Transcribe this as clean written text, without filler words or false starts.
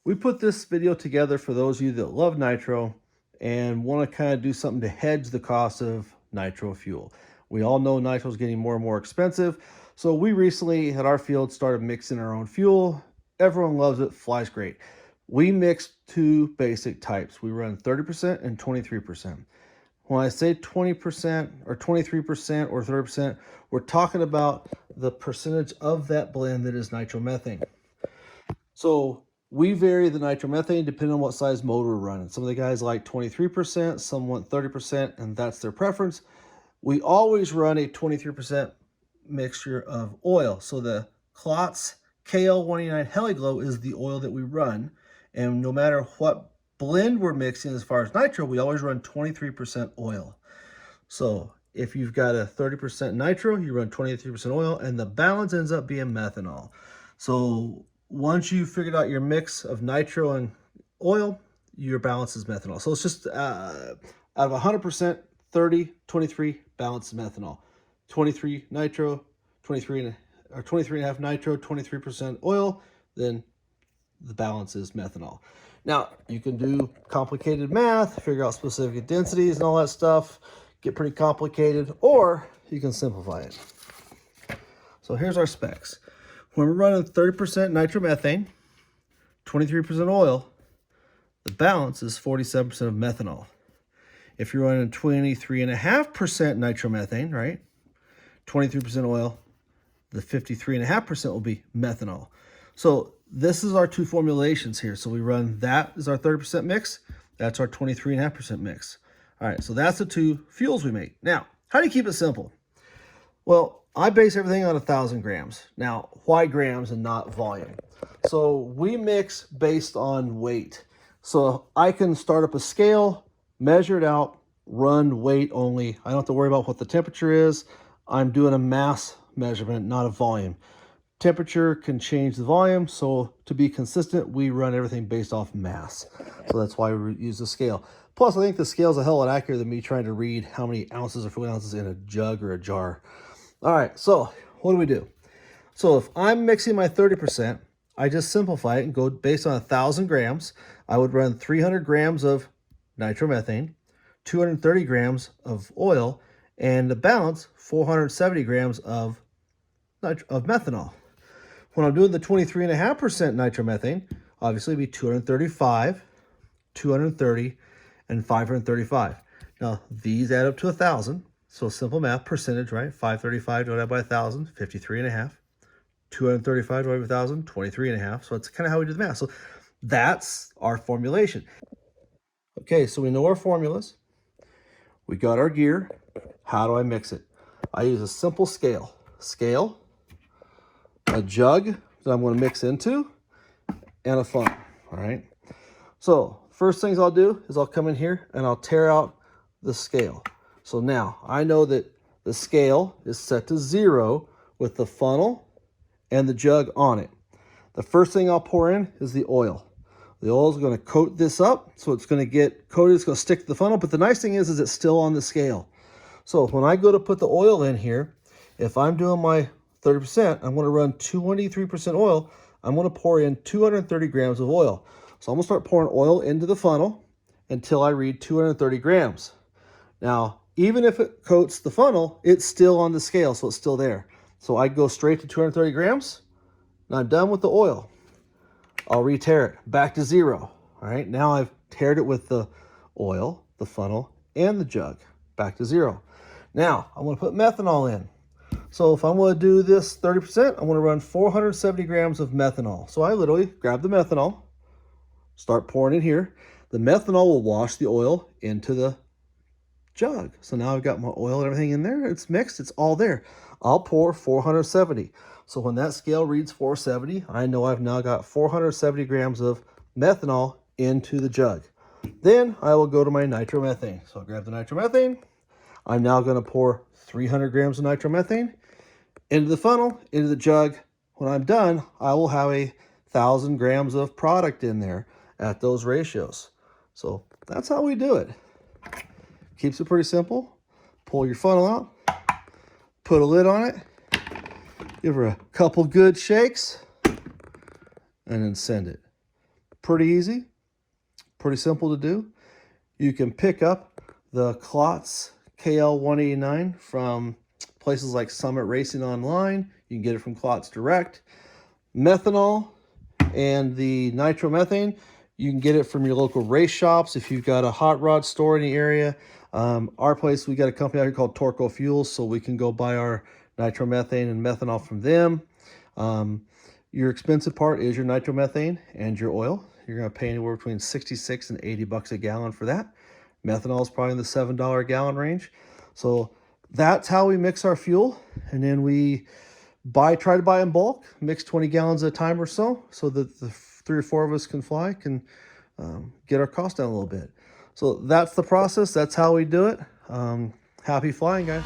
We put this video together for those of you that love nitro and want to kind of do something to hedge the cost of nitro fuel. We all know nitro is getting more and more expensive. So we recently at our field started mixing our own fuel. Everyone loves it, flies great. We mix two basic types. We run 30% and 23%. When I say 20% or 23% or 30%, we're talking about the percentage of that blend that is nitromethane. So we vary the nitromethane depending on what size motor we're running. Some of the guys like 23%, some want 30%, and that's their preference. We always run a 23% mixture of oil. So the Klotz KL189 Heliglow is the oil that we run. And no matter what blend we're mixing as far as nitro, we always run 23% oil. So if you've got a 30% nitro, you run 23% oil, and the balance ends up being methanol. So once you've figured out your mix of nitro and oil, your balance is methanol. So it's just out of 100%, 30, 23 balanced methanol. 23 nitro, 23 and a half nitro, 23% oil, then the balance is methanol. Now, you can do complicated math, figure out specific densities and all that stuff, get pretty complicated, or you can simplify it. So here's our specs. When we're running 30% nitromethane, 23% oil, the balance is 47% of methanol. If you're running 23.5% nitromethane, right, 23% oil, the 53.5% will be methanol. So this is our two formulations here. So we run that is our 30% mix. That's our 23.5% mix. All right, so that's the two fuels we make. Now, how do you keep it simple? Well, I base everything on 1,000 grams. Now, why grams and not volume? So we mix based on weight. So I can start up a scale, measure it out, run weight only. I don't have to worry about what the temperature is. I'm doing a mass measurement, not a volume. Temperature can change the volume, so to be consistent, we run everything based off mass. So that's why we use the scale. Plus, I think the scale is a hell of a lot accurate than me trying to read how many ounces or fluid ounces in a jug or a jar. All right, so what do we do? So if I'm mixing my 30%, I just simplify it and go based on 1,000 grams. I would run 300 grams of nitromethane, 230 grams of oil, and the balance, 470 grams of methanol. When I'm doing the 23.5% nitromethane, obviously it'd be 235, 230, and 535. Now, these add up to 1,000. So simple math, percentage, right? 535 divided by 1,000, 53.5. 235 divided by 1,000, 23.5. So that's kind of how we do the math. So that's our formulation. Okay, so we know our formulas. We got our gear. How do I mix it? I use a simple scale. Scale, a jug that I'm going to mix into, and a funnel, all right? So first things I'll do is I'll come in here and I'll tear out the scale. So now I know that the scale is set to 0 with the funnel and the jug on it. The first thing I'll pour in is the oil. The oil is going to coat this up, so it's going to get coated, it's going to stick to the funnel, but the nice thing is it's still on the scale. So when I go to put the oil in here, if I'm doing my 30%, I'm going to run 23% oil. I'm going to pour in 230 grams of oil. So I'm going to start pouring oil into the funnel until I read 230 grams. Now, even if it coats the funnel, it's still on the scale, so it's still there. So I go straight to 230 grams, and I'm done with the oil. I'll re-tear it back to 0. All right, now I've teared it with the oil, the funnel, and the jug back to 0. Now, I'm going to put methanol in. So if I'm going to do this 30%, I'm going to run 470 grams of methanol. So I literally grab the methanol, start pouring it here. The methanol will wash the oil into the jug. So now I've got my oil and everything in there. It's mixed. It's all there. I'll pour 470. So when that scale reads 470, I know I've now got 470 grams of methanol into the jug. Then I will go to my nitromethane. So I'll grab the nitromethane. I'm now going to pour 300 grams of nitromethane into the funnel, into the jug. When I'm done, I will have 1,000 grams of product in there at those ratios. So that's how we do it. Keeps it pretty simple. Pull your funnel out, put a lid on it, give her a couple good shakes, and then send it. pretty easy, pretty simple to do. You can pick up the Klotz KL189 from places like Summit Racing Online. You can get it from Klotz Direct. Methanol and the nitromethane, you can get it from your local race shops if you've got a hot rod store in the area. Our place, we got a company out here called Torco Fuels, so we can go buy our nitromethane and methanol from them. Your expensive part is your nitromethane and your oil. You're going to pay anywhere between 66 and 80 bucks a gallon for that. Methanol is probably in the $7 a gallon range. So that's how we mix our fuel. And then we try to buy in bulk, mix 20 gallons at a time or so that the 3 or 4 of us can get our cost down a little bit. So that's the process. That's how we do it. Happy flying, guys.